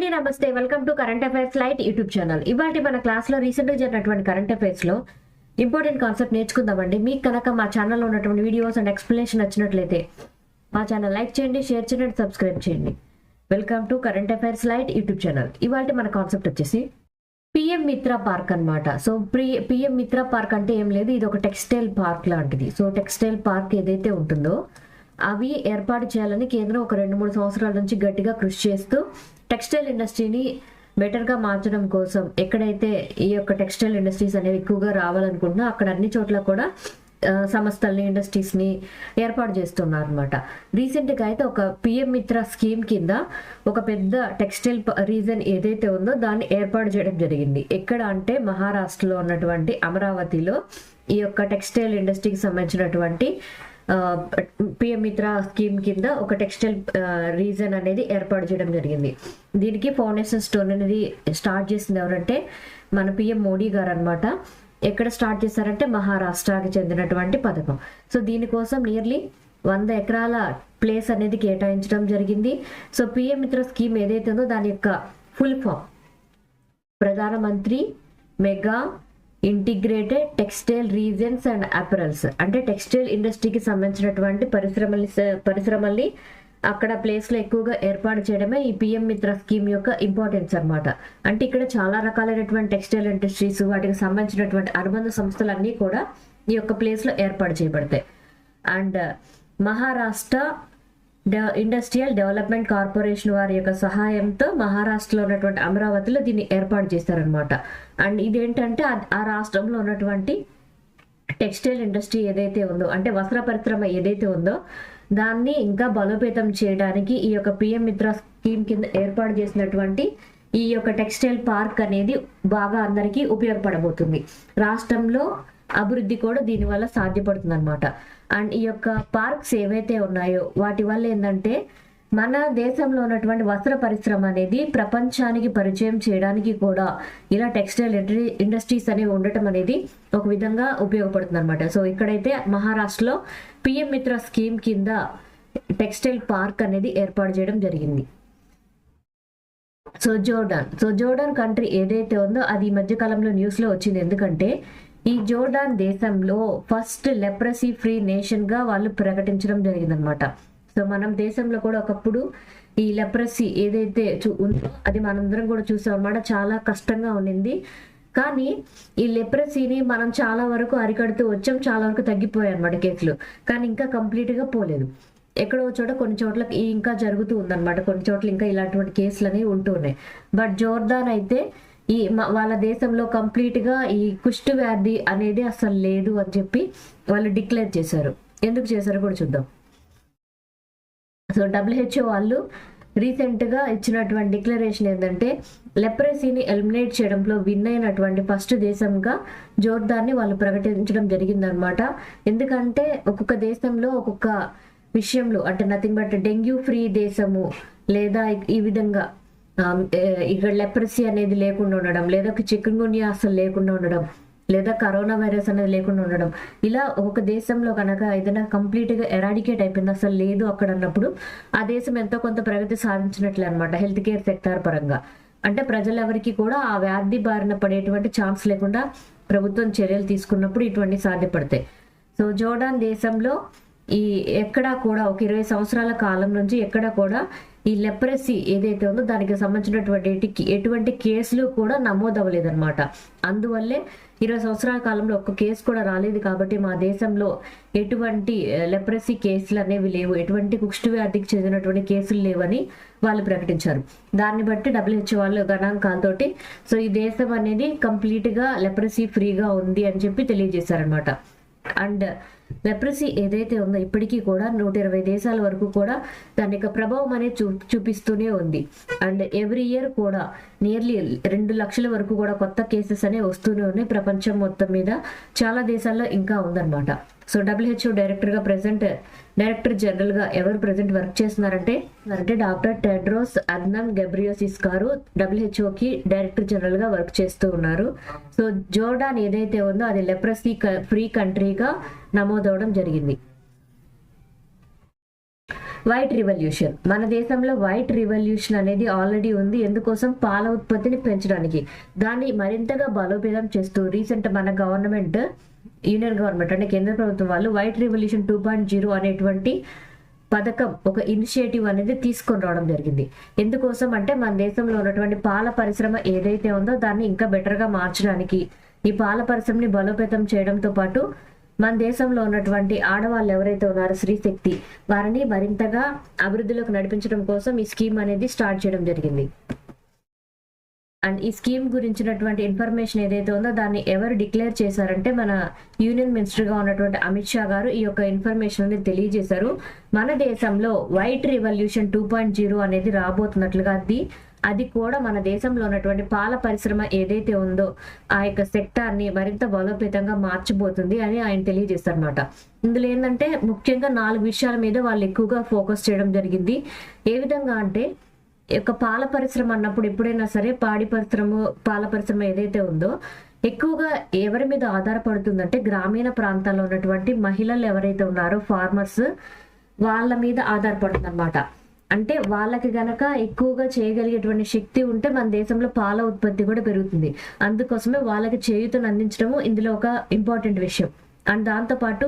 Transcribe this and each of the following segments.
అండి నమస్తే welcome to current affairs light YouTube channel. ఇవాళ మన క్లాస్ లో రీసెంట్ గా జరిగినటువంటి కరెంట్ అఫైర్స్ లో ఇంపార్టెంట్ కాన్సెప్ట్ నేర్చుకుందామండి. మీకు కనుక మా ఛానల్లో ఉన్నటువంటి వీడియోస్ అండ్ ఎక్స్ప్లెనేషన్ నచ్చినట్లయితే మా ఛానల్ లైక్ చేయండి, షేర్ చేయండి, సబ్స్క్రైబ్ చేయండి. Welcome to current affairs light YouTube channel. ఇవాళ మన కాన్సెప్ట్ వచ్చేసి పిఎం మిత్ర పార్క్ అనమాట. సో పిఎం మిత్ర పార్క్ అంటే ఏం లేదు, ఇది ఒక టెక్స్టైల్ పార్క్ లాంటిది. సో టెక్స్టైల్ పార్క్ ఏదైతే ఉంటుందో అవి ఏర్పాటు చేయాలని కేంద్రం ఒక 2-3 సంవత్సరాల నుంచి గట్టిగా కృషి చేస్తూ టెక్స్టైల్ ఇండస్ట్రీని బెటర్గా మార్చడం కోసం ఎక్కడైతే ఈ యొక్క టెక్స్టైల్ ఇండస్ట్రీస్ అనేవి ఎక్కువగా రావాలనుకుంటున్నా అక్కడ అన్ని చోట్ల కూడా సంస్థల్ని ఇండస్ట్రీస్ని ఏర్పాటు చేస్తున్నారు అనమాట. రీసెంట్గా అయితే ఒక పిఎం మిత్ర స్కీమ్ కింద ఒక పెద్ద టెక్స్టైల్ రీజన్ ఏదైతే ఉందో దాన్ని ఏర్పాటు చేయడం జరిగింది. ఎక్కడ అంటే మహారాష్ట్రలో ఉన్నటువంటి అమరావతిలో ఈ యొక్క టెక్స్టైల్ ఇండస్ట్రీకి సంబంధించినటువంటి పిఎం మిత్ర స్కీమ్ కింద ఒక టెక్స్టైల్ రీజన్ అనేది ఏర్పాటు చేయడం జరిగింది. దీనికి ఫౌండేషన్ స్టోన్ అనేది స్టార్ట్ చేసింది ఎవరంటే మన పిఎం మోడీ గారు అనమాట. ఎక్కడ స్టార్ట్ చేశారంటే మహారాష్ట్రకి చెందినటువంటి పథకం. సో దీనికోసం నియర్లీ 100 ఎకరాల ప్లేస్ అనేది కేటాయించడం జరిగింది. సో పిఎం మిత్ర స్కీమ్ ఏదైతే ఉందో దాని యొక్క ఫుల్ ఫామ్ ప్రధానమంత్రి mega integrated textile reasons and apparels, అంటే టెక్స్టైల్ ఇండస్ట్రీకి సంబంధించినటువంటి పరిశ్రమల్ని అక్కడ ప్లేస్లో ఎక్కువగా ఏర్పాటు చేయడమే ఈ పిఎం మిత్ర స్కీమ్ యొక్క ఇంపార్టెన్స్ అనమాట. అంటే ఇక్కడ చాలా రకాలైనటువంటి టెక్స్టైల్ ఇండస్ట్రీస్ వాటికి సంబంధించినటువంటి అనుబంధ సంస్థలన్నీ కూడా ఈ యొక్క ప్లేస్లో ఏర్పాటు చేయబడతాయి. And Maharashtra industrial development corporation వారి యొక్క సహాయంతో మహారాష్ట్రలో ఉన్నటువంటి అమరావతిలో దీన్ని ఏర్పాటు చేశారనమాట. అండ్ ఇదేంటంటే ఆ రాష్ట్రంలో ఉన్నటువంటి టెక్స్టైల్ ఇండస్ట్రీ ఏదైతే ఉందో, అంటే వస్త్ర పరిశ్రమ ఏదైతే ఉందో దాన్ని ఇంకా బలోపేతం చేయడానికి ఈ యొక్క పిఎం మిత్ర స్కీమ్ కింద ఏర్పాటు చేసినటువంటి ఈ యొక్క టెక్స్టైల్ పార్క్ అనేది బాగా అందరికీ ఉపయోగపడబోతుంది. రాష్ట్రంలో అభివృద్ధి కూడా దీనివల్ల సాధ్యపడుతుంది అనమాట. అండ్ ఈ యొక్క పార్క్స్ ఏవైతే ఉన్నాయో వాటి వల్ల ఏంటంటే మన దేశంలో ఉన్నటువంటి వస్త్ర పరిశ్రమ అనేది ప్రపంచానికి పరిచయం చేయడానికి కూడా ఇలా టెక్స్టైల్ ఇండస్ట్రీస్ అనేవి ఉండటం అనేది ఒక విధంగా ఉపయోగపడుతుంది అనమాట. సో ఇక్కడైతే మహారాష్ట్రలో పిఎం మిత్ర స్కీమ్ కింద టెక్స్టైల్ పార్క్ అనేది ఏర్పాటు చేయడం జరిగింది. సో జోర్డాన్ కంట్రీ ఏదైతే ఉందో అది ఈ మధ్య కాలంలో న్యూస్లో వచ్చింది. ఎందుకంటే ఈ జోర్డాన్ దేశంలో ఫస్ట్ లెప్రసీ ఫ్రీ నేషన్ గా వాళ్ళు ప్రకటించడం జరిగిందనమాట. సో మనం దేశంలో కూడా ఒకప్పుడు ఈ లెప్రసీ ఏదైతే ఉందో అది మనందరం కూడా చూసాం అన్నమాట. చాలా కష్టంగా ఉండింది. కానీ ఈ లెప్రసీని మనం చాలా వరకు అరికడుతూ వచ్చాం, చాలా వరకు తగ్గిపోయాయి అన్నమాట కేసులు. కానీ ఇంకా కంప్లీట్ గా పోలేదు. ఎక్కడో చోట కొన్ని చోట్ల ఇంకా జరుగుతూ ఉందన్నమాట. కొన్ని చోట్ల ఇంకా ఇలాంటి కేసులు అనేవి ఉంటూ ఉన్నాయి. బట్ జోర్దాన్ అయితే ఈ వాళ్ళ దేశంలో కంప్లీట్ గా ఈ కుష్టు వ్యాధి అనేది అసలు లేదు అని చెప్పి వాళ్ళు డిక్లేర్ చేశారు. ఎందుకు చేశారో కూడా చూద్దాం. సో WHO వాళ్ళు రీసెంట్ గా ఇచ్చినటువంటి డిక్లరేషన్ ఏంటంటే లెప్రసీని ఎలిమినేట్ చేయడంలో విన్ అయినటువంటి ఫస్ట్ దేశంగా జోర్దాన్ని వాళ్ళు ప్రకటించడం జరిగిందనమాట. ఎందుకంటే ఒక్కొక్క దేశంలో ఒక్కొక్క విషయంలో, అంటే నథింగ్ బట్ డెంగ్యూ ఫ్రీ దేశము, లేదా ఈ విధంగా ఇక్కడ లెప్రసీ అనేది లేకుండా ఉండడం, లేదా చికెన్ గున్యా అసలు లేకుండా ఉండడం, లేదా కరోనా వైరస్ అనేది లేకుండా ఉండడం, ఇలా ఒక దేశంలో కనుక ఏదైనా కంప్లీట్ గా ఎరాడికేట్ అయిపోయింది అసలు లేదు అక్కడ అన్నప్పుడు ఆ దేశం ఎంతో కొంత ప్రగతి సాధించినట్లే అనమాట. హెల్త్ కేర్ సెక్టార్ పరంగా అంటే ప్రజలెవరికి కూడా ఆ వ్యాధి బారిన పడేటువంటి ఛాన్స్ లేకుండా ప్రభుత్వం చర్యలు తీసుకున్నప్పుడు ఇటువంటి సాధ్యపడతాయి. సో జోర్డాన్ దేశంలో ఈ ఎక్కడా కూడా ఒక 20 సంవత్సరాల కాలం నుంచి ఎక్కడా కూడా ఈ లెప్రసీ ఏదైతే ఉందో దానికి సంబంధించినటువంటి ఎటువంటి కేసులు కూడా నమోదవ్వలేదన్నమాట. అందువల్లే 20 సంవత్సరాల కాలంలో ఒక్క కేసు కూడా రాలేదు. కాబట్టి మా దేశంలో ఎటువంటి లెప్రసీ కేసులు అనేవి లేవు, ఎటువంటి కుష్టు వ్యాధికి చెందినటువంటి కేసులు లేవని వాళ్ళు ప్రకటించారు. దాన్ని బట్టి WHO వాళ్ళు గణాంకాలతోటి సో ఈ దేశం అనేది కంప్లీట్ గా లెప్రసీ ఫ్రీగా ఉంది అని చెప్పి తెలియజేశారనమాట. అండ్ లెప్రసీ ఏదైతే ఉందో ఇప్పటికీ కూడా 120 దేశాల వరకు కూడా దాని యొక్క ప్రభావం అనేది చూపిస్తూనే ఉంది. అండ్ ఎవ్రీ ఇయర్ కూడా నియర్లీ 2 లక్షల వరకు కూడా కొత్త కేసెస్ అనేవి వస్తూనే ఉన్నాయి ప్రపంచం మొత్తం మీద. చాలా దేశాల్లో ఇంకా ఉందన్నమాట. సో WHO డైరెక్టర్ జనరల్ గా ఎవరు ప్రెసెంట్ వర్క్ చేస్తున్నారంటే డాక్టర్ టెడ్రోస్ అద్నమ్ గెబ్రియోసిస్ గారు WHO డైరెక్టర్ జనరల్ గా వర్క్ చేస్తూ ఉన్నారు. సో జోర్డాన్ ఏదైతే ఉందో అది లెప్రసీ ఫ్రీ కంట్రీగా నమోదవడం జరిగింది. White revolution. మన దేశంలో వైట్ రివల్యూషన్ అనేది ఆల్రెడీ ఉంది. ఎందుకోసం? పాల ఉత్పత్తిని పెంచడానికి. దాన్ని మరింతగా బలోపేతం చేస్తూ రీసెంట్ మన గవర్నమెంట్, యూనియన్ గవర్నమెంట్ అంటే కేంద్ర ప్రభుత్వం వాళ్ళు వైట్ రివల్యూషన్ 2.0 అనేటువంటి పథకం, ఒక ఇనిషియేటివ్ అనేది తీసుకొని రావడం జరిగింది. ఎందుకోసం అంటే మన దేశంలో ఉన్నటువంటి పాల పరిశ్రమ ఏదైతే ఉందో దాన్ని ఇంకా బెటర్గా మార్చడానికి, ఈ పాల పరిశ్రమని బలోపేతం చేయడంతో పాటు మన దేశంలో ఉన్నటువంటి ఆడవాళ్ళు ఎవరైతే ఉన్నారో స్త్రీ శక్తి, వారిని మరింతగా అభివృద్ధిలోకి నడిపించడం కోసం ఈ స్కీమ్ అనేది స్టార్ట్ చేయడం జరిగింది. అండ్ ఈ స్కీమ్ గురించినటువంటి ఇన్ఫర్మేషన్ ఏదైతే ఉందో దాన్ని ఎవరు డిక్లేర్ చేశారంటే మన యూనియన్ మినిస్టర్గా ఉన్నటువంటి అమిత్ షా గారు ఈ యొక్క ఇన్ఫర్మేషన్ అనేది తెలియజేశారు. మన దేశంలో వైట్ రివల్యూషన్ 2.0 అనేది రాబోతున్నట్లుగా అది కూడా మన దేశంలో ఉన్నటువంటి పాల పరిశ్రమ ఏదైతే ఉందో ఆ యొక్క సెక్టార్ని మరింత బలోపేతంగా మార్చబోతుంది అని ఆయన తెలియజేస్తారు అనమాట. ఇందులో ఏంటంటే ముఖ్యంగా 4 విషయాల మీద వాళ్ళు ఎక్కువగా ఫోకస్ చేయడం జరిగింది. ఏ విధంగా అంటే యొక్క పాల పరిశ్రమ అన్నప్పుడు ఎప్పుడైనా సరే పాల పరిశ్రమ ఏదైతే ఉందో ఎక్కువగా ఎవరి మీద ఆధారపడుతుందంటే గ్రామీణ ప్రాంతాల్లో ఉన్నటువంటి మహిళలు ఎవరైతే ఉన్నారో ఫార్మర్స్, వాళ్ళ మీద ఆధారపడుతుంది అనమాట. అంటే వాళ్ళకి గనక ఎక్కువగా చేయగలిగేటువంటి శక్తి ఉంటే మన దేశంలో పాల ఉత్పత్తి కూడా పెరుగుతుంది. అందుకోసమే వాళ్ళకి చేయూతను అందించడము ఇందులో ఒక ఇంపార్టెంట్ విషయం. అండ్ దాంతోపాటు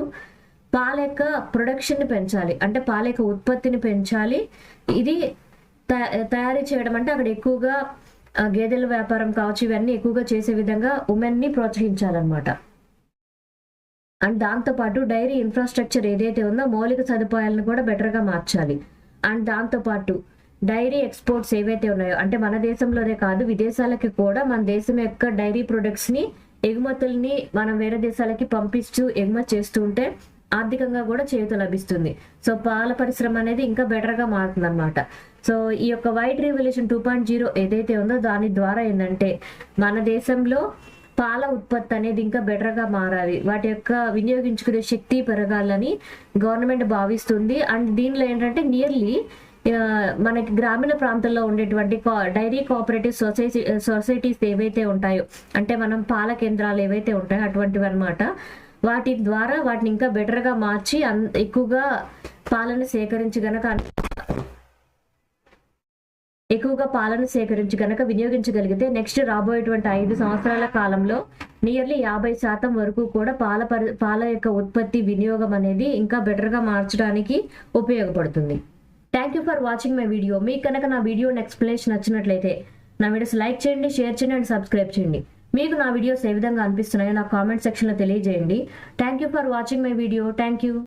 పాల యొక్క ప్రొడక్షన్ని పెంచాలి, అంటే పాల యొక్క ఉత్పత్తిని పెంచాలి. ఇది తయారీ చేయడం అంటే అక్కడ ఎక్కువగా గేదెల వ్యాపారం కావచ్చు, ఇవన్నీ ఎక్కువగా చేసే విధంగా ఉమెన్ని ప్రోత్సహించాలన్నమాట. అండ్ దాంతోపాటు డైరీ ఇన్ఫ్రాస్ట్రక్చర్ ఏదైతే ఉందో మౌలిక సదుపాయాలను కూడా బెటర్గా మార్చాలి. అండ్ దాంతోపాటు డైరీ ఎక్స్పోర్ట్స్ ఏవైతే ఉన్నాయో అంటే మన దేశంలోనే కాదు విదేశాలకి కూడా మన దేశం యొక్క డైరీ ప్రొడక్ట్స్ని ఎగుమతుల్ని మనం వేరే దేశాలకి పంపిస్తూ ఎగుమతి చేస్తూ ఉంటే ఆర్థికంగా కూడా చేయూత లభిస్తుంది. సో పాల పరిశ్రమ అనేది ఇంకా బెటర్గా మారుతుంది అనమాట. సో ఈ యొక్క వైట్ రివల్యూషన్ 2.0 ఏదైతే ఉందో దాని ద్వారా ఏంటంటే మన దేశంలో పాల ఉత్పత్తి అనేది ఇంకా బెటర్గా మారాలి, వాటి యొక్క వినియోగించుకునే శక్తి పెరగాలని గవర్నమెంట్ భావిస్తుంది. అండ్ దీనిలో ఏంటంటే నియర్లీ మనకి గ్రామీణ ప్రాంతాల్లో ఉండేటువంటి డైరీ కోఆపరేటివ్ సొసైటీస్ ఏవైతే ఉంటాయో అంటే మనం పాల కేంద్రాలు ఏవైతే ఉంటాయో అటువంటివి అనమాట. వాటి ద్వారా వాటిని ఇంకా బెటర్గా మార్చి ఎక్కువగా పాలను సేకరించి గనక వినియోగించగలిగితే నెక్స్ట్ రాబోయేటువంటి 5 సంవత్సరాల కాలంలో నియర్లీ 50% వరకు కూడా పాల యొక్క ఉత్పత్తి వినియోగం అనేది ఇంకా బెటర్గా మార్చడానికి ఉపయోగపడుతుంది. Thank you for watching my video. మీకు కనుక నా వీడియో ఎక్స్ప్లెనేషన్ నచ్చినట్లయితే నా వీడియోస్ లైక్ చేయండి, షేర్ చేయండి అండ్ సబ్స్క్రైబ్ చేయండి. మీకు నా వీడియోస్ ఏ విధంగా అనిపిస్తున్నాయో నా కామెంట్ సెక్షన్లో తెలియజేయండి. Thank you for watching my video. Thank you.